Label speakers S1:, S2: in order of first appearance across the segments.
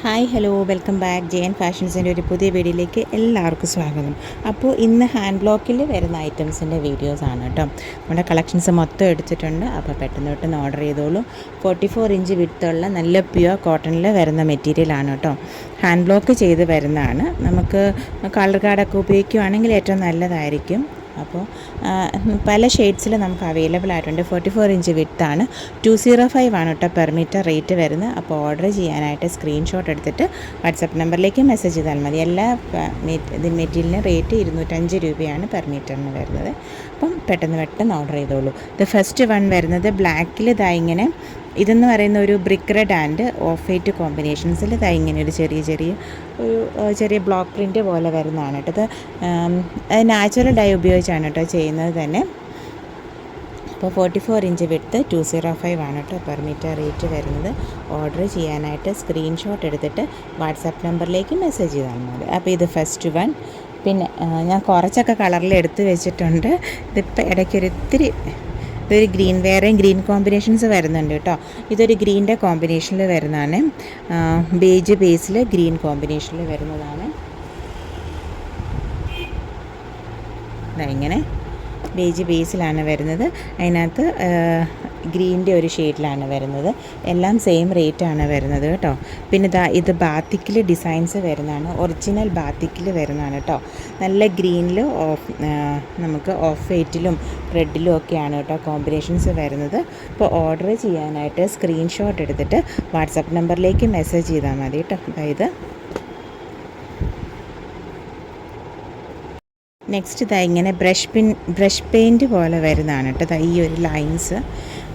S1: Hi hello welcome back J N ഫാഷൻസിൻ്റെ ഒരു പുതിയ വീഡിയോയിലേക്ക് എല്ലാവർക്കും സ്വാഗതം. അപ്പോൾ ഇന്ന് ഹാൻഡ് ബ്ലോക്കിൽ വരുന്ന ഐറ്റംസിൻ്റെ വീഡിയോസാണ് കേട്ടോ. നമ്മുടെ കളക്ഷൻസ് മൊത്തം എടുത്തിട്ടുണ്ട്. അപ്പോൾ പെട്ടെന്ന് ഓർഡർ ചെയ്തോളൂ. 44 ഇഞ്ച് വിഡ്ത്തുള്ള നല്ല പ്യുവർ കോട്ടണിൽ വരുന്ന മെറ്റീരിയലാണ് കേട്ടോ. ഹാൻഡ് ബ്ലോക്ക് ചെയ്ത് വരുന്നതാണ്. നമുക്ക് കളർ കാർഡൊക്കെ ഉപയോഗിക്കുകയാണെങ്കിൽ ഏറ്റവും നല്ലതായിരിക്കും. അപ്പോൾ പല ഷെയ്ഡ്സിൽ നമുക്ക് അവൈലബിൾ ആയിട്ടുണ്ട്. 44 ഇഞ്ച് വിഡ്ത്താണ്. 205 ആണ് കേട്ടോ പെർ മീറ്റർ റേറ്റ് വരുന്നത്. അപ്പോൾ ഓർഡർ ചെയ്യാനായിട്ട് സ്ക്രീൻഷോട്ട് എടുത്തിട്ട് വാട്സപ്പ് നമ്പറിലേക്ക് മെസ്സേജ് ചെയ്താൽ മതി. എല്ലാ മെറ്റീരിയലിന് റേറ്റ് 205 രൂപയാണ് പെർ മീറ്ററിന് വരുന്നത്. അപ്പം പെട്ടെന്ന് ഓർഡർ ചെയ്തോളൂ. ഇത് ഫസ്റ്റ് വൺ വരുന്നത് ബ്ലാക്കിൽ ഇങ്ങനെ ഇതെന്ന് പറയുന്ന ഒരു brick red and off white കോമ്പിനേഷൻസിൽ ഇങ്ങനെ ഒരു ചെറിയ ബ്ലോക്ക് പ്രിൻറ്റ് പോലെ വരുന്നതാണ് കേട്ടോ. ഇത് നാച്ചുറൽ ഡൈ ഉപയോഗിച്ചാണ് കേട്ടോ ചെയ്യുന്നത് തന്നെ. അപ്പോൾ 44 ഇഞ്ച് വിഡ്ത്ത് 205 ആണ് കേട്ടോ പെർ മീറ്റർ റേറ്റ് വരുന്നത്. ഓർഡർ ചെയ്യാനായിട്ട് സ്ക്രീൻഷോട്ട് എടുത്തിട്ട് വാട്സാപ്പ് നമ്പറിലേക്ക് മെസ്സേജ് ചെയ്താൽ മതി. അപ്പോൾ ഇത് ഫസ്റ്റ് വൺ. പിന്നെ ഞാൻ കുറച്ചൊക്കെ കളറിൽ എടുത്ത് വെച്ചിട്ടുണ്ട്. ഇതിപ്പോൾ ഇടയ്ക്കൊരിത്തിരി ഇതൊരു വേറെയും ഗ്രീൻ കോമ്പിനേഷൻസ് വരുന്നുണ്ട് കേട്ടോ. ഇതൊരു ഗ്രീൻ്റെ കോമ്പിനേഷനിൽ വരുന്നതാണ്. ബേജ് ബേസിൽ ഗ്രീൻ കോമ്പിനേഷനിൽ വരുന്നതാണ്. ഇങ്ങനെ ബേജ് ബേസിലാണ് വരുന്നത്. അതിനകത്ത് ഗ്രീൻ്റെ ഒരു ഷെയ്ഡിലാണ് വരുന്നത്. എല്ലാം സെയിം റേറ്റാണ് വരുന്നത് കേട്ടോ. പിന്നെ ഇത് ബാത്തിക്കിൽ ഡിസൈൻസ് വരുന്നതാണ്. ഒറിജിനൽ ബാത്തിക്കിൽ വരുന്നതാണ് കേട്ടോ. നല്ല ഗ്രീനിൽ നമുക്ക് ഓഫ് വൈറ്റിലും റെഡിലും ഒക്കെയാണ് കേട്ടോ കോമ്പിനേഷൻസ് വരുന്നത്. അപ്പോൾ ഓർഡർ ചെയ്യാനായിട്ട് സ്ക്രീൻഷോട്ട് എടുത്തിട്ട് വാട്സപ്പ് നമ്പറിലേക്ക് മെസ്സേജ് ചെയ്താൽ മതി കേട്ടോ. അതായത് നെക്സ്റ്റ് ഇങ്ങനെ ബ്രഷ് പെയിൻറ്റ് പോലെ വരുന്നതാണ് കേട്ടോ. ഈ ഒരു ലൈൻസ്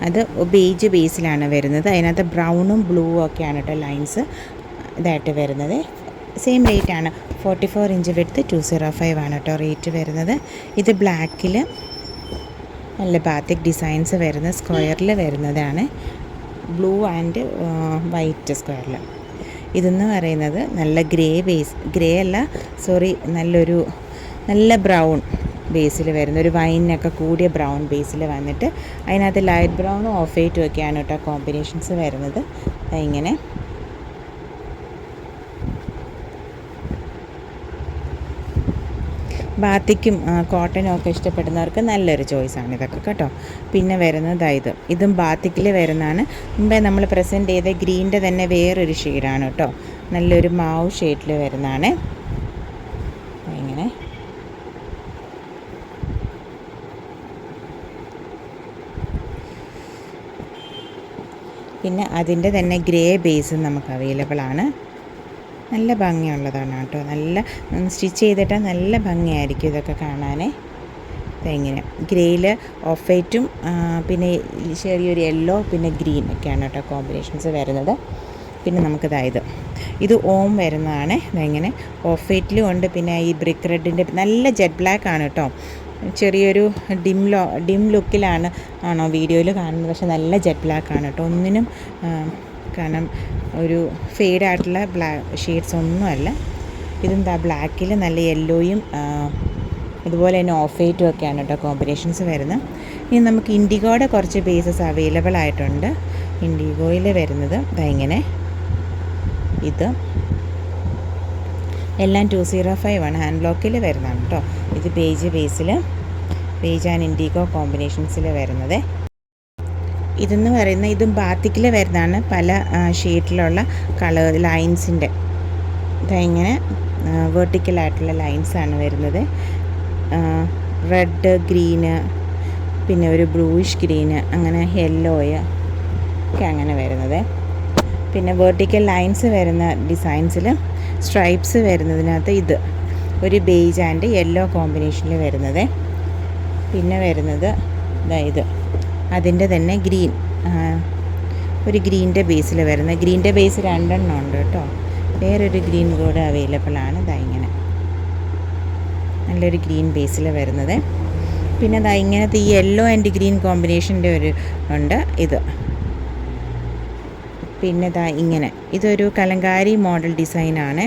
S1: അത് ബേജ് ബേസിലാണ് വരുന്നത്. അതിനകത്ത് ബ്രൗണും ബ്ലൂവും ഒക്കെയാണ് കേട്ടോ ലൈൻസ് ഇതായിട്ട് വരുന്നത്. സെയിം റേറ്റാണ്. 44 ഇഞ്ച് വിഡ്ത്ത് 205 ആണ് കേട്ടോ റേറ്റ് വരുന്നത്. ഇത് ബ്ലാക്കിൽ നല്ല ബാത്തിക് ഡിസൈൻസ് വരുന്ന സ്ക്വയറിൽ വരുന്നതാണ്. ബ്ലൂ ആൻഡ് വൈറ്റ് സ്ക്വയറിൽ. ഇതെന്ന് പറയുന്നത് നല്ല നല്ല ബ്രൗൺ ബേസിൽ വരുന്ന ഒരു വൈനൊക്കെ കൂടിയ ബ്രൗൺ ബേസിൽ വന്നിട്ട് അതിനകത്ത് ലൈറ്റ് ബ്രൗണും ഓഫ് വൈറ്റും ഒക്കെയാണ് കേട്ടോ കോമ്പിനേഷൻസ് വരുന്നത്. ഇങ്ങനെ ബാത്തിക്കും കോട്ടനും ഒക്കെ ഇഷ്ടപ്പെടുന്നവർക്ക് നല്ലൊരു ചോയ്സാണ് ഇതൊക്കെ കേട്ടോ. പിന്നെ വരുന്നത് ഇതും ബാത്തിക്കിൽ വരുന്നതാണ്. മുമ്പേ നമ്മൾ പ്രസൻറ്റ് ചെയ്ത ഗ്രീൻ്റെ തന്നെ വേറൊരു ഷെയ്ഡാണ് കേട്ടോ. നല്ലൊരു മാവ് ഷെയ്ഡിൽ വരുന്നതാണ്. ഇങ്ങനെ പിന്നെ അതിൻ്റെ തന്നെ ഗ്രേ ബേസും നമുക്ക് അവൈലബിൾ ആണ്. നല്ല ഭംഗിയുള്ളതാണ് കേട്ടോ. നല്ല സ്റ്റിച്ച് ചെയ്തിട്ടാൽ നല്ല ഭംഗിയായിരിക്കും ഇതൊക്കെ കാണാൻ. ഇങ്ങനെ ഗ്രേയിൽ ഓഫ് വൈറ്റും പിന്നെ ചെറിയൊരു യെല്ലോ പിന്നെ ഗ്രീൻ ഒക്കെയാണ് കേട്ടോ കോമ്പിനേഷൻസ് വരുന്നത്. പിന്നെ ഇത് ഓം വരുന്നതാണ്. ഇതെങ്ങനെ ഓഫ് വൈറ്റിലും ഉണ്ട്. പിന്നെ ഈ ബ്രിക്ക് റെഡിൻ്റെ നല്ല ജെറ്റ് ബ്ലാക്ക് ആണ് കേട്ടോ. ചെറിയൊരു ഡിം ലുക്കിലാണ് വീഡിയോയിൽ കാണുന്നത്. പക്ഷേ നല്ല ജെറ്റ് ബ്ലാക്ക് ആണ് കേട്ടോ. ഒന്നിനും കാരണം ഒരു ഫെയ്ഡായിട്ടുള്ള ഷെയ്ഡ്സ് ഒന്നുമല്ല. ഇതും ബ്ലാക്കിൽ നല്ല യെല്ലോയും അതുപോലെ തന്നെ ഓഫ് വൈറ്റും ഒക്കെയാണ് കേട്ടോ കോമ്പിനേഷൻസ് വരുന്നത്. ഇനി നമുക്ക് ഇൻഡിഗോയുടെ കുറച്ച് ബേസസ് അവൈലബിൾ ആയിട്ടുണ്ട്. ഇൻഡിഗോയിൽ വരുന്നത് ഇങ്ങനെ ഇത് എല്ലാം 205 ആണ്. ഹാൻഡ് ബ്ലോക്കിൽ വരുന്നതാണ് കേട്ടോ. ഇത് ബേജ് ആൻഡ് ഇൻഡിഗോ കോമ്പിനേഷൻസിൽ വരുന്നത്. ഇതെന്ന് പറയുന്നത് ഇതും ബാത്തിക്കിൽ വരുന്നതാണ്. പല ഷെയ്ഡിലുള്ള കളർ ലൈൻസിൻ്റെ ഇങ്ങനെ വെർട്ടിക്കലായിട്ടുള്ള ലൈൻസാണ് വരുന്നത്. റെഡ് ഗ്രീന് പിന്നെ ഒരു ബ്ലൂയിഷ് ഗ്രീന് അങ്ങനെ യെല്ലോയ് ഒക്കെ അങ്ങനെ വരുന്നത്. പിന്നെ വെർട്ടിക്കൽ ലൈൻസ് വരുന്ന ഡിസൈൻസിൽ സ്ട്രൈപ്സ് വരുന്നതിനകത്ത് ഇത് ഒരു ബേജ് ആൻഡ് യെല്ലോ കോമ്പിനേഷനിൽ വരുന്നത്. പിന്നെ വരുന്നത് അതിൻ്റെ തന്നെ ഒരു ഗ്രീൻ്റെ ബേസിൽ വരുന്നത്. ഗ്രീൻ്റെ ബേസ് 2 എണ്ണം ഉണ്ട് കേട്ടോ. വേറൊരു ഗ്രീൻ കൂടെ അവൈലബിൾ ആണ്. ഇങ്ങനെ നല്ലൊരു ഗ്രീൻ ബേസിൽ വരുന്നത്. പിന്നെ ഇങ്ങനത്തെ ഈ യെല്ലോ ആൻഡ് ഗ്രീൻ കോമ്പിനേഷൻ്റെ ഉണ്ട് ഇത്. പിന്നെ ഇങ്ങനെ ഇതൊരു കലങ്കാരി മോഡൽ ഡിസൈനാണ്.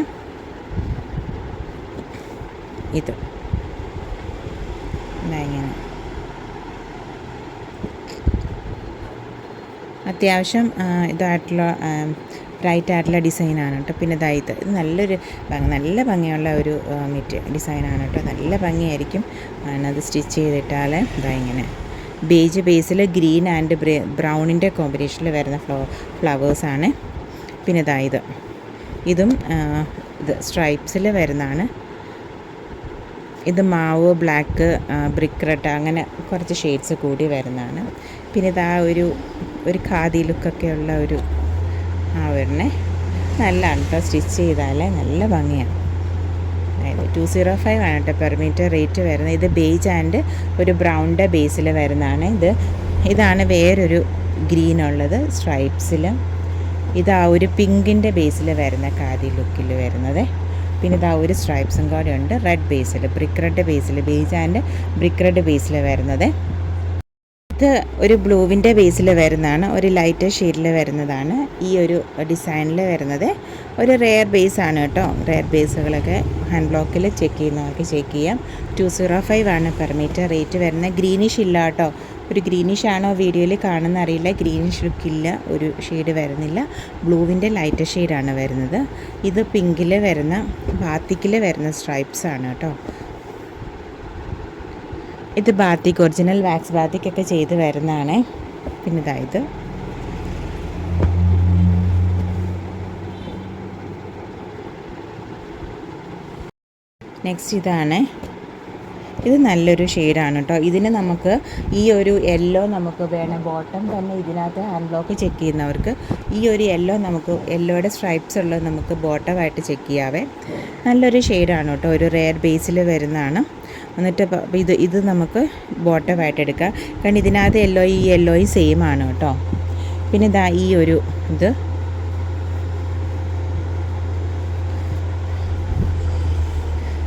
S1: ഇത് ഇങ്ങനെ അത്യാവശ്യം ഇതായിട്ടുള്ള ബ്രൈറ്റ് ആയിട്ടുള്ള ഡിസൈനാണ് കേട്ടോ. പിന്നെ ഇത് നല്ലൊരു നല്ല ഭംഗിയുള്ള ഒരു ഡിസൈനാണ് കേട്ടോ. നല്ല ഭംഗിയായിരിക്കും അത് സ്റ്റിച്ച് ചെയ്തിട്ടാൽ. ഇങ്ങനെ ബേജ് ബേസിൽ ഗ്രീൻ ആൻഡ് ബ്രൗണിൻ്റെ കോമ്പിനേഷനിൽ വരുന്ന ഫ്ലവേഴ്സാണ്. പിന്നെ ഇതും സ്ട്രൈപ്സിൽ വരുന്നതാണ്. ഇത് മാവ്, ബ്ലാക്ക്, ബ്രിക്ക് റെഡ് അങ്ങനെ കുറച്ച് ഷെയ്ഡ്സ് കൂടി വരുന്നതാണ്. പിന്നെ ഒരു ഖാദി ലുക്കൊക്കെ ഉള്ള ഒരു വരണേ. നല്ലതാണ് കേട്ടോ. സ്റ്റിച്ച് ചെയ്താൽ നല്ല ഭംഗിയാണ്. അതായത് 205 ആണ് കേട്ടോ പെർ മീറ്റർ റേറ്റ് വരുന്നത്. ഇത് ബേജ് ആൻഡ് ഒരു ബ്രൗണിൻ്റെ ബേസിൽ വരുന്നതാണ്. ഇതാണ് വേറൊരു ഗ്രീൻ ഉള്ളത് സ്ട്രൈപ്സിൽ. ഒരു പിങ്കിൻ്റെ ബേസിൽ വരുന്ന ഖാദി ലുക്കിൽ വരുന്നത്. പിന്നെ ഒരു സ്ട്രൈപ്സും കൂടെ ഉണ്ട് റെഡ് ബേസിൽ, ബ്രിക്ക് റെഡ് ബേസിൽ, ബേജ് ആൻഡ് ബ്രിക്ക് റെഡ് ബേസിൽ വരുന്നത്. ഇത് ഒരു ബ്ലൂവിൻ്റെ ബേസിൽ വരുന്നതാണ്. ഒരു ലൈറ്റ് ഷെയ്ഡിൽ വരുന്നതാണ് ഈ ഒരു ഡിസൈനിൽ വരുന്നത്. ഒരു റെയർ ബേസാണ് കേട്ടോ. റെയർ ബേസുകളൊക്കെ ഹാൻഡ് ബ്ലോക്കിൽ ചെക്ക് ചെയ്യുന്നവർക്ക് ചെക്ക് ചെയ്യാം. 205 ആണ് പെർ മീറ്റർ റേറ്റ് വരുന്നത്. ഗ്രീനിഷ് ഇല്ല കേട്ടോ. ഒരു ഗ്രീനിഷ് ആണോ വീഡിയോയിൽ കാണുന്ന അറിയില്ല. ഗ്രീനിഷ് ലുക്കില്ല, ഒരു ഷെയ്ഡ് വരുന്നില്ല. ബ്ലൂവിൻ്റെ ലൈറ്റ് ഷെയ്ഡാണ് വരുന്നത്. ഇത് പിങ്കിൽ വരുന്ന ബാത്തിക്കിൽ വരുന്ന സ്ട്രൈപ്സ് ആണ് കേട്ടോ. ഇത് ബാത്തിക്ക് ഒറിജിനൽ വാക്സ് ബാത്തിക്കൊക്കെ ചെയ്ത് വരുന്നതാണ്. പിന്നെ ഇത് നെക്സ്റ്റ് ഇത് നല്ലൊരു ഷെയ്ഡാണ് കേട്ടോ. ഇതിന് നമുക്ക് ഈ ഒരു യെല്ലോ നമുക്ക് വേണം. ബോട്ടം തന്നെ ഇതിനകത്ത് ഹാൻഡ് ബ്ലോക്ക് ചെക്ക് ചെയ്യുന്നവർക്ക് ഈ ഒരു യെല്ലോയുടെ സ്ട്രൈപ്സ് ഉള്ളത് നമുക്ക് ബോട്ടമായിട്ട് ചെക്ക് ചെയ്യാവേ. നല്ലൊരു ഷെയ്ഡാണ് കേട്ടോ. ഒരു റെയർ ബേസിൽ വരുന്നതാണ്. എന്നിട്ട് ഇത് നമുക്ക് ബോട്ടമായിട്ട് എടുക്കാം. കാരണം ഇതിനകത്ത് യെല്ലോയും സെയിം ആണ് കേട്ടോ. പിന്നെ ഈ ഒരു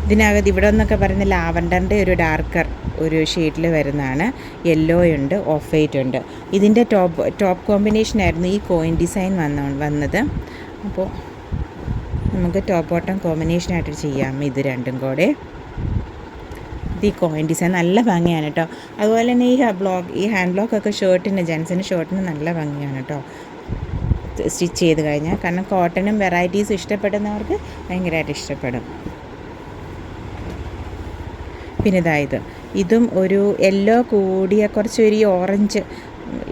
S1: ഇതിനകത്ത് ഇവിടെ ഒന്നൊക്കെ പറയുന്ന ലാവൻഡറിൻ്റെ ഒരു ഡാർക്കർ ഒരു ഷെയ്ഡിൽ വരുന്നതാണ്. യെല്ലോ ഉണ്ട്, ഓഫ് വൈറ്റ് ഉണ്ട്. ഇതിൻ്റെ ടോപ്പ് കോമ്പിനേഷനായിരുന്നു ഈ കോയിൻ ഡിസൈൻ വന്നത്. അപ്പോൾ നമുക്ക് ടോപ്പ് ബോട്ടം കോമ്പിനേഷനായിട്ട് ചെയ്യാം ഇത് രണ്ടും കൂടെ. ഈ കോയിൻ ഡിസൈൻ നല്ല ഭംഗിയാണ് കേട്ടോ. അതുപോലെ തന്നെ ഈ ഹാൻഡ് ബ്ലോക്കൊക്കെ ജെൻസിന് ഷർട്ടിന് നല്ല ഭംഗിയാണ് കേട്ടോ സ്റ്റിച്ച് ചെയ്ത് കഴിഞ്ഞാൽ. കാരണം കോട്ടണും വെറൈറ്റീസും ഇഷ്ടപ്പെടുന്നവർക്ക് ഭയങ്കരമായിട്ട് ഇഷ്ടപ്പെടും. പിന്നെ ഇതും ഒരു യെല്ലോ കൂടിയ കുറച്ചൊരു ഓറഞ്ച്,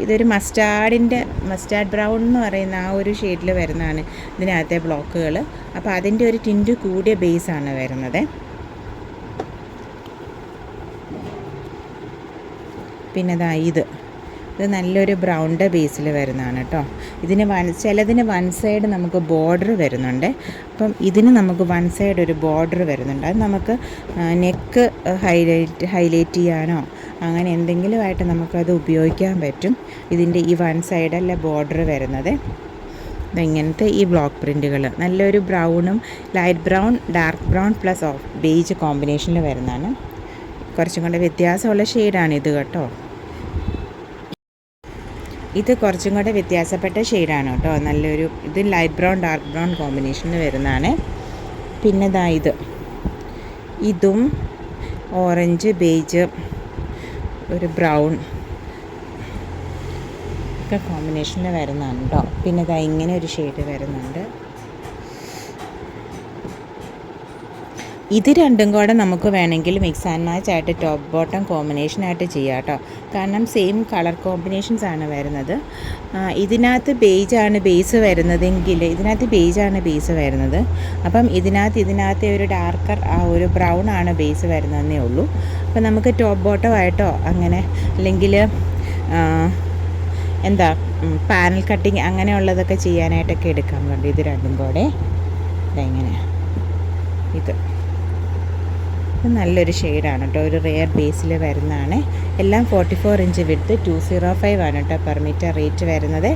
S1: ഇതൊരു മസ്റ്റാർഡ് ബ്രൗൺ എന്ന് പറയുന്ന ആ ഒരു ഷെയ്ഡിൽ വരുന്നതാണ് ഇതിനകത്തെ ബ്ലോക്കുകൾ. അപ്പോൾ അതിൻ്റെ ഒരു ടിൻറ്റ് കൂടിയ ബേസാണ് വരുന്നത്. പിന്നെ ഇത് നല്ലൊരു ബ്രൗണിൻ്റെ ബേസിൽ വരുന്നതാണ് കേട്ടോ. ചിലതിന് വൺ സൈഡ് നമുക്ക് ബോർഡർ വരുന്നുണ്ട്. അപ്പം ഇതിന് നമുക്ക് വൺ സൈഡ് ഒരു ബോർഡർ വരുന്നുണ്ട്. അത് നമുക്ക് നെക്ക് ഹൈലൈറ്റ് ചെയ്യാനോ അങ്ങനെ എന്തെങ്കിലുമായിട്ട് നമുക്കത് ഉപയോഗിക്കാൻ പറ്റും. ഇതിൻ്റെ ഈ വൺ സൈഡല്ല ബോർഡർ വരുന്നത്. ഇങ്ങനത്തെ ഈ ബ്ലോക്ക് പ്രിൻറ്റുകൾ നല്ലൊരു ബ്രൗണും light brown, dark brown plus beige കോമ്പിനേഷനിൽ വരുന്നതാണ്. കുറച്ചും കൂടെ വ്യത്യാസമുള്ള ഷെയ്ഡാണ് ഇത് കേട്ടോ. ഇത് കുറച്ചും കൂടെ വ്യത്യാസപ്പെട്ട ഷെയ്ഡാണ് കേട്ടോ. ഇത് ലൈറ്റ് ബ്രൗൺ ഡാർക്ക് ബ്രൗൺ കോമ്പിനേഷനിൽ വരുന്നതാണ്. പിന്നെ ഇതും ഓറഞ്ച്, ബേജ്, ഒരു ബ്രൗൺ ഒക്കെ കോമ്പിനേഷനിൽ വരുന്നതാണ് കേട്ടോ. പിന്നെ ഇങ്ങനെ ഒരു ഷെയ്ഡ് വരുന്നുണ്ട്. ഇത് രണ്ടും കൂടെ നമുക്ക് വേണമെങ്കിൽ മിക്സ് ആൻഡ് മാച്ച് ആയിട്ട് ടോപ്പ് ബോട്ടം കോമ്പിനേഷനായിട്ട് ചെയ്യാം കേട്ടോ. കാരണം സെയിം കളർ കോമ്പിനേഷൻസ് ആണ് വരുന്നത്. ഇതിനകത്ത് ബേജാണ് ബേസ് വരുന്നതെങ്കിൽ ബേസ് വരുന്നത്. അപ്പം ഇതിനകത്ത് ഒരു ഡാർക്കർ ഒരു ബ്രൗൺ ആണ് ബേസ് വരുന്നതെന്നേ ഉള്ളൂ. അപ്പം നമുക്ക് ടോപ്പ് ബോട്ടമായിട്ടോ അങ്ങനെ അല്ലെങ്കിൽ പാനൽ കട്ടിങ് അങ്ങനെയുള്ളതൊക്കെ ചെയ്യാനായിട്ടൊക്കെ എടുക്കാൻ വേണ്ടി ഇത് രണ്ടും കൂടെ ഇതെങ്ങനെ ഇത് നല്ലൊരു ഷെയ്ഡാണ് കേട്ടോ. ഒരു റെയർ ബേസിൽ വരുന്നതാണ്. എല്ലാം 44 ഇഞ്ച് വിഡ്ത്ത്, 205 ആണ് കേട്ടോ പെർ മീറ്റർ റേറ്റ് വരുന്നത്.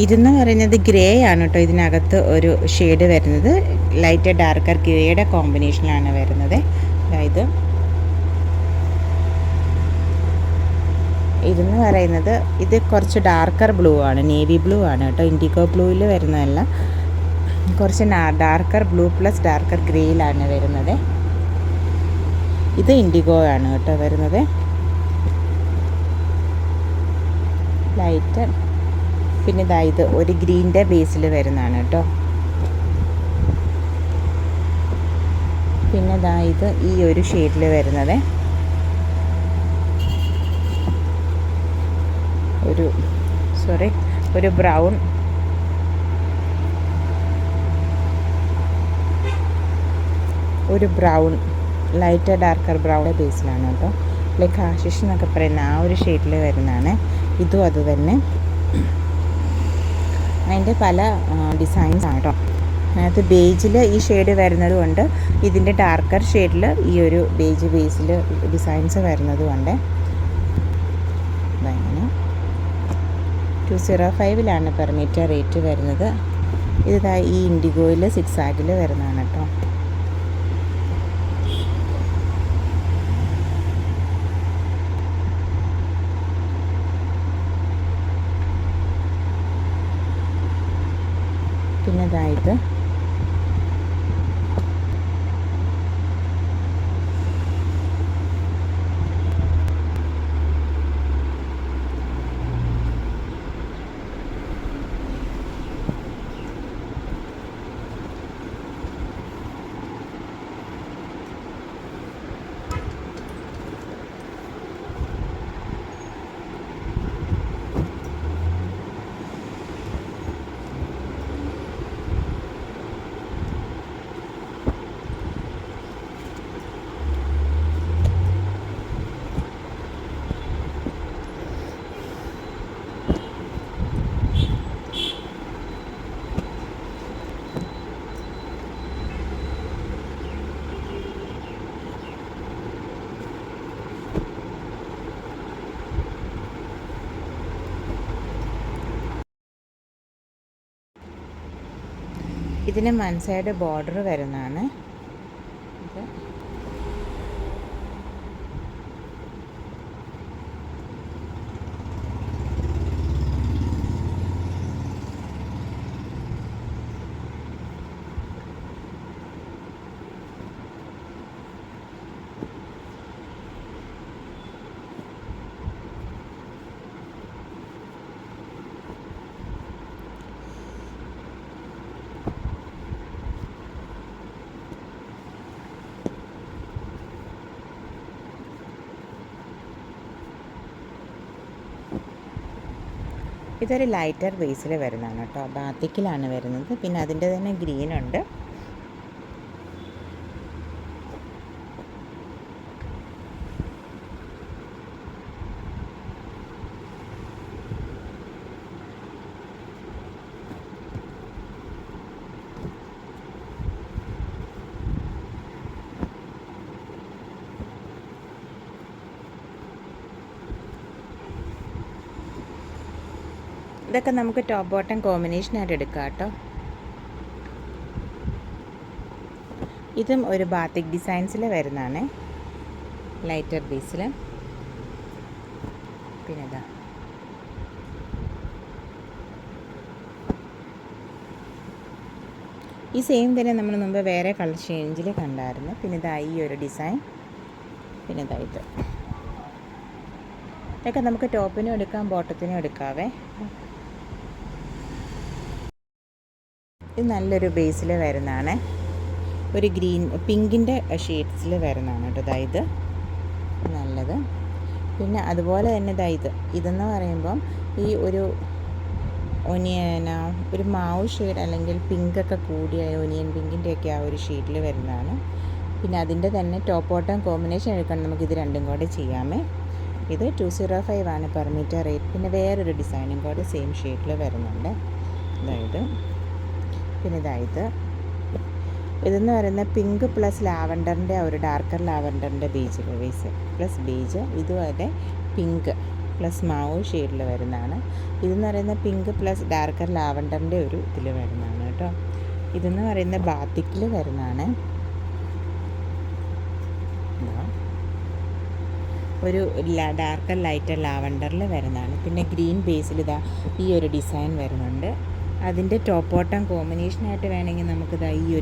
S1: ഇതെന്ന് പറയുന്നത് ഗ്രേ ആണ് കേട്ടോ. ഇതിനകത്ത് ഒരു ഷെയ്ഡ് വരുന്നത് ലൈറ്റ് ഡാർക്കർ ഗ്രേയുടെ കോമ്പിനേഷനിലാണ് വരുന്നത്. ഇതെന്ന് പറയുന്നത് ഇത് കുറച്ച് ഡാർക്കർ ബ്ലൂ ആണ്, നേവി ബ്ലൂ ആണ് കേട്ടോ. ഇൻഡിഗോ ബ്ലൂവിൽ വരുന്നതല്ല, കുറച്ച് ഡാർക്കർ ബ്ലൂ പ്ലസ് ഡാർക്കർ ഗ്രേയിലാണ് വരുന്നത്. ഇത് ഇൻഡിഗോ ആണ് കേട്ടോ വരുന്നത്. ലൈറ്റ് പിന്നെ ഇതാ ഇത് ഒരു ഗ്രീൻ്റെ ബേസിൽ വരുന്നതാണ് കേട്ടോ. പിന്നെ ഇതാ ഇത് ഈ ഒരു ഷെയ്ഡിൽ വരുന്നത് ഒരു ബ്രൗൺ ലൈറ്റർ ഡാർക്കർ ബ്രൗൺ ബേസിലാണ് കേട്ടോ. ലൈക്ക് ആഷിഷ് എന്നൊക്കെ പറയുന്ന ആ ഒരു ഷെയ്ഡിൽ വരുന്നതാണ്. ഇതും അതുതന്നെ. അതിൻ്റെ പല ഡിസൈൻസ് ആണ് കേട്ടോ. അതിനകത്ത് ബേജിൽ ഈ ഷെയ്ഡ് വരുന്നത് കൊണ്ട് ഇതിൻ്റെ ഡാർക്കർ ഷെയ്ഡിൽ ഈ ഒരു ബേജ് ബേസിൽ ഡിസൈൻസ് വരുന്നത് കൊണ്ട് ഇതങ്ങനെ 205 പെർ മീറ്റർ റേറ്റ് വരുന്നത്. ഇത് ഈ ഇൻഡിഗോയിൽ 6 ആഗിൽ വരുന്നതാണ് കേട്ടോ. പിന്നെ ഇതായിട്ട് ഇതിന് വൺ സൈഡ് ബോർഡർ വരുന്നതാണ്. ഇത് ഇതൊരു ലൈറ്റർ ബേസിൽ വരുന്നതാണ് കേട്ടോ. ബാത്തിക്കിലാണ് വരുന്നത്. പിന്നെ അതിൻ്റെ തന്നെ ഗ്രീനുണ്ട്. ഇതൊക്കെ നമുക്ക് ടോപ്പ് ബോട്ടം കോമ്പിനേഷനായിട്ട് എടുക്കാം കേട്ടോ. ഇതും ഒരു ബാത്തിക് ഡിസൈൻസിൽ വരുന്നതാണ്, ലൈറ്റർ ബേസിൽ. പിന്നെ ഇതാ ഈ സെയിം തന്നെ നമ്മൾ മുമ്പ് വേറെ കളർ ചേഞ്ചിൽ കണ്ടായിരുന്നു. പിന്നെ ഇതാ ഈ ഒരു ഡിസൈൻ. പിന്നെ ഇതായിട്ട് ഇതൊക്കെ നമുക്ക് ടോപ്പിനും എടുക്കാം ബോട്ടത്തിനും എടുക്കാവേ. ഇത് നല്ലൊരു ബേസിൽ വരുന്നതാണ്. ഒരു പിങ്കിൻ്റെ ഷെയ്ഡ്സിൽ വരുന്നതാണ് കേട്ടോ. അതായത് നല്ലത്. പിന്നെ അതുപോലെ തന്നെ ഇതെന്ന് പറയുമ്പം ഈ ഒരു ഒരു മാവ് ഷെയ്ഡ് അല്ലെങ്കിൽ പിങ്കൊക്കെ കൂടിയ ഒനിയൻ പിങ്കിൻ്റെയൊക്കെ ആ ഒരു ഷെയ്ഡിൽ വരുന്നതാണ്. പിന്നെ അതിൻ്റെ തന്നെ ടോപ്പ് ബോട്ടം കോമ്പിനേഷൻ എടുക്കണം. നമുക്കിത് രണ്ടും കൂടെ ചെയ്യാമേ. ഇത് 205 പെർ മീറ്റർ റേറ്റ്. പിന്നെ വേറൊരു ഡിസൈനും കൂടെ സെയിം ഷെയ്ഡിൽ വരുന്നുണ്ട്. അതായത് പിന്നെ ഇതെന്ന് പറയുന്നത് പിങ്ക് പ്ലസ് ലാവൻഡറിൻ്റെ ഒരു ഡാർക്കർ ലാവൻഡറിൻ്റെ ബേസ് പ്ലസ് ബേജ്. ഇതുപോലെ പിങ്ക് പ്ലസ് മാവ് ഷെയ്ഡിൽ വരുന്നതാണ്. ഇതെന്ന് പറയുന്നത് പിങ്ക് പ്ലസ് ഡാർക്കർ ലാവൻഡറിൻ്റെ ഒരു ഇതിൽ വരുന്നതാണ് കേട്ടോ. ഇതെന്ന് പറയുന്നത് ബാത്തിക്കിൽ വരുന്നതാണ്. ഒരു ഡാർക്കർ ലൈറ്റർ ലാവൻഡറിൽ വരുന്നതാണ്. പിന്നെ ഗ്രീൻ ബേസിൽ ഈ ഒരു ഡിസൈൻ വരുന്നുണ്ട്. അതിൻ്റെ ടോപ്പ് ബോട്ടം കോമ്പിനേഷനായിട്ട് വേണമെങ്കിൽ നമുക്കിതാ ഈ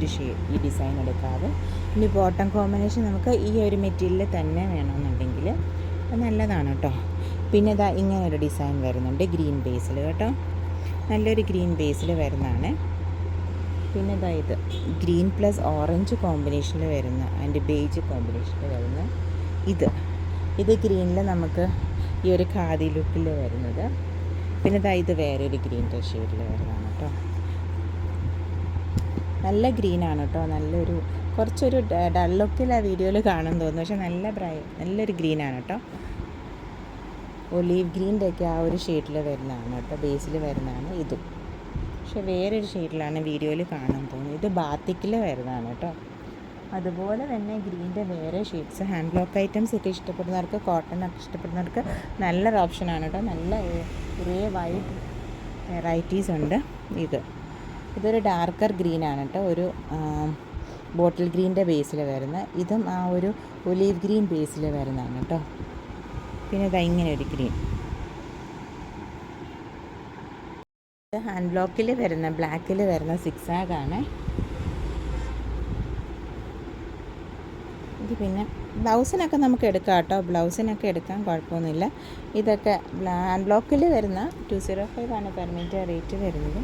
S1: ഡിസൈൻ എടുക്കാതെ. ഇനി ബോട്ടം കോമ്പിനേഷൻ നമുക്ക് ഈ ഒരു മെറ്റീരിയൽ തന്നെ വേണമെന്നുണ്ടെങ്കിൽ അത് നല്ലതാണ് കേട്ടോ. പിന്നെ ഇങ്ങനെ ഒരു ഡിസൈൻ വരുന്നുണ്ട് ഗ്രീൻ ബേസിൽ കേട്ടോ. നല്ലൊരു ഗ്രീൻ ബേസിൽ വരുന്നതാണ്. പിന്നെ ഇതാ ഇത് ഗ്രീൻ പ്ലസ് ഓറഞ്ച് കോമ്പിനേഷനിൽ വരുന്ന അതിൻ്റെ ബേജ് കോമ്പിനേഷനിൽ വരുന്ന ഇത് ഗ്രീനിൽ നമുക്ക് ഈ ഒരു ഖാദി ലുക്കിൽ വരുന്നത്. പിന്നെ ഇതാ ഇത് വേറൊരു ഗ്രീൻ്റെ ഷെയ്ഡിൽ വരുന്നതാണ് കേട്ടോ. നല്ല ഗ്രീനാണ് കേട്ടോ. നല്ലൊരു കുറച്ചൊരു ഡൾ ലുക്കിൽ ആ വീഡിയോയിൽ കാണാൻ തോന്നുന്നു, പക്ഷേ നല്ലൊരു ഗ്രീനാണ് കേട്ടോ. ഒലീവ് ഗ്രീൻ്റെ ഒക്കെ ആ ഒരു ഷെയ്ഡിൽ വരുന്നതാണ് കേട്ടോ, ബേസിൽ വരുന്നതാണ് ഇതും. പക്ഷെ വേറൊരു ഷെയ്ഡിലാണ് വീഡിയോയിൽ കാണാൻ തോന്നുന്നത്. ഇത് ബാത്തിക്കിൽ വരുന്നതാണ് കേട്ടോ. അതുപോലെ തന്നെ ഗ്രീൻ്റെ വേറെ ഷെയ്ഡ്സ് ഹാൻഡ് ബ്ലോക്ക് ഐറ്റംസ് ഒക്കെ ഇഷ്ടപ്പെടുന്നവർക്ക്, കോട്ടൺ ഒക്കെ ഇഷ്ടപ്പെടുന്നവർക്ക് നല്ലൊരു ഓപ്ഷനാണ് കേട്ടോ. നല്ല കുറേ വൈഡ് വെറൈറ്റീസ് ഉണ്ട്. ഇതൊരു ഡാർക്കർ ഗ്രീനാണ് കേട്ടോ. ഒരു ബോട്ടിൽ ഗ്രീൻ്റെ ബേസിൽ വരുന്ന, ഇതും ആ ഒരു ഒലീവ് ഗ്രീൻ ബേസിൽ വരുന്നതാണ് കേട്ടോ. പിന്നെ ഇതാ ഇങ്ങനെ ഒരു ഗ്രീൻ, ഹാൻഡ് ബ്ലോക്കിൽ വരുന്ന ബ്ലാക്കിൽ വരുന്ന സിക്സാഗാണ് ഇത്. പിന്നെ ബ്ലൗസിനൊക്കെ നമുക്ക് എടുക്കാം കേട്ടോ, ബ്ലൗസിനൊക്കെ എടുക്കാൻ കുഴപ്പമൊന്നുമില്ല. ഇതൊക്കെ ഹാൻഡ് ബ്ലോക്കിൽ വരുന്ന 205 ആണ് പെർ മീറ്റർ റേറ്റ് വരുന്നത്.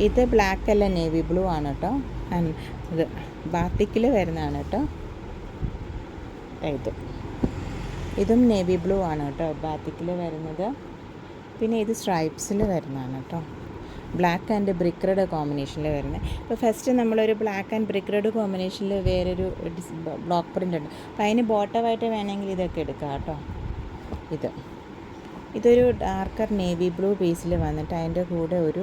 S1: ഇത് ബ്ലാക്ക് അല്ല, നേവി ബ്ലൂ ആണ് കേട്ടോ. ഇത് ബാത്തിക്കിൽ വരുന്നതാണ് കേട്ടോ. ഇതും നേവി ബ്ലൂ ആണ് കേട്ടോ, ബാത്തിക്കിൽ വരുന്നത്. പിന്നെ ഇത് സ്ട്രൈപ്സിൽ വരുന്നതാണ് കേട്ടോ. ബ്ലാക്ക് ആൻഡ് ബ്രിക്ക് റെഡ് കോമ്പിനേഷനിൽ വരുന്നത്. ഇപ്പോൾ ഫസ്റ്റ് നമ്മളൊരു ബ്ലാക്ക് ആൻഡ് ബ്രിക്ക് റെഡ് കോമ്പിനേഷനിൽ വേറൊരു ബ്ലോക്ക് പ്രിൻ്റ് ഉണ്ട്. അപ്പോൾ അതിന് ബോട്ടമായിട്ട് വേണമെങ്കിൽ ഇതൊക്കെ എടുക്കാം കേട്ടോ. ഇതൊരു ഡാർക്കർ നേവി ബ്ലൂ ബേസിൽ വന്നിട്ട് അതിൻ്റെ കൂടെ ഒരു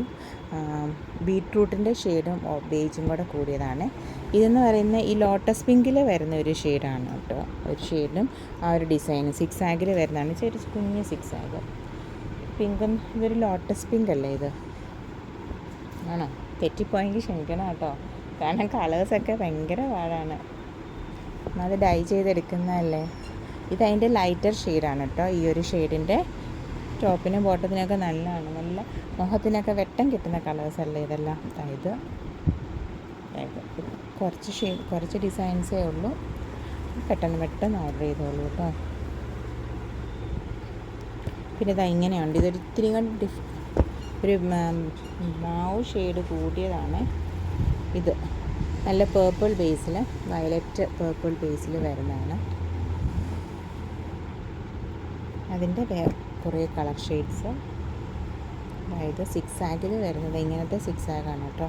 S1: ബീട്രൂട്ടിൻ്റെ ഷെയ്ഡും ബേജും കൂടെ കൂടിയതാണ്. ഇതെന്ന് പറയുന്നത് ഈ ലോട്ടസ് പിങ്കിൽ വരുന്ന ഒരു ഷെയ്ഡാണ് കേട്ടോ. ഒരു ഷെയ്ഡും ആ ഒരു ഡിസൈനും സിക്സാഗിൽ വരുന്നതാണ്. ചെറിയ കുഞ്ഞ് സിക്സാഗ് പിങ്കും. ഇതൊരു ലോട്ടസ് പിങ്ക് അല്ലേ ഇത്? ആണോ? തെറ്റിപ്പോയെങ്കിൽ ക്ഷമിക്കണം കേട്ടോ, കാരണം കളേഴ്സൊക്കെ ഭയങ്കര പാടാണ്. അത് ഡൈ ചെയ്തെടുക്കുന്നതല്ലേ. ഇതതിൻ്റെ ലൈറ്റർ ഷെയ്ഡാണ് കേട്ടോ. ഈ ഒരു ഷെയ്ഡിൻ്റെ ടോപ്പിനും ബോട്ടത്തിനൊക്കെ നല്ലതാണ്. നല്ല മുഖത്തിനൊക്കെ വെട്ടം കിട്ടുന്ന കളേഴ്സല്ലേ ഇതെല്ലാം. അതായത് കുറച്ച് ഡിസൈൻസേ ഉള്ളൂ. പെട്ടെന്ന് ഓർഡർ ചെയ്തോളൂ കേട്ടോ. പിന്നെ ഇതാ ഇങ്ങനെയുണ്ട്. ഇതൊരു ഇത്തിരി കൊണ്ട് ഒരു മാവ് ഷെയ്ഡ് കൂടിയതാണ്. ഇത് നല്ല പേർപ്പിൾ ബേസിൽ, വയലറ്റ് പേർപ്പിൾ ബേസിൽ വരുന്നതാണ്. അതിൻ്റെ കുറേ കളർ ഷെയ്ഡ്സ്. അതായത് സിക്സാഗിൽ വരുന്നത് ഇങ്ങനത്തെ സിക്സാഗാണ് കേട്ടോ.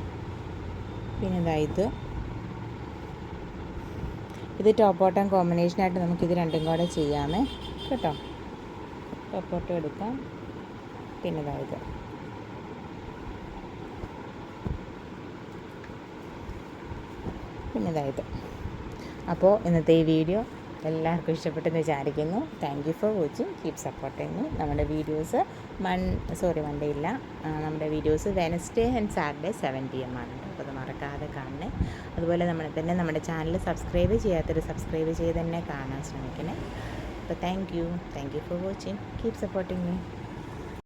S1: പിന്നെ ഇത് ടോപ്പ് ബോട്ടം കോമ്പിനേഷനായിട്ട് നമുക്കിത് രണ്ടും കൂടെ ചെയ്യാമേ കേട്ടോ. ടോപ്പ് ബോട്ടം എടുക്കാം. പിന്നെ ഇതായത്. അപ്പോൾ ഇന്നത്തെ ഈ വീഡിയോ എല്ലാവർക്കും ഇഷ്ടപ്പെട്ടെന്ന് വിചാരിക്കുന്നു. Thank you for watching. Keep supporting me. നമ്മുടെ വീഡിയോസ് മൺഡേ ഇല്ല, നമ്മുടെ videos Wednesday and Saturday 7 PM ആണ്. അപ്പോൾ അത് മറക്കാതെ കാണണേ. അതുപോലെ നമ്മുടെ ചാനൽ സബ്സ്ക്രൈബ് ചെയ്ത് തന്നെ കാണാൻ ശ്രമിക്കണേ. അപ്പോൾ thank you for watching. Keep supporting me.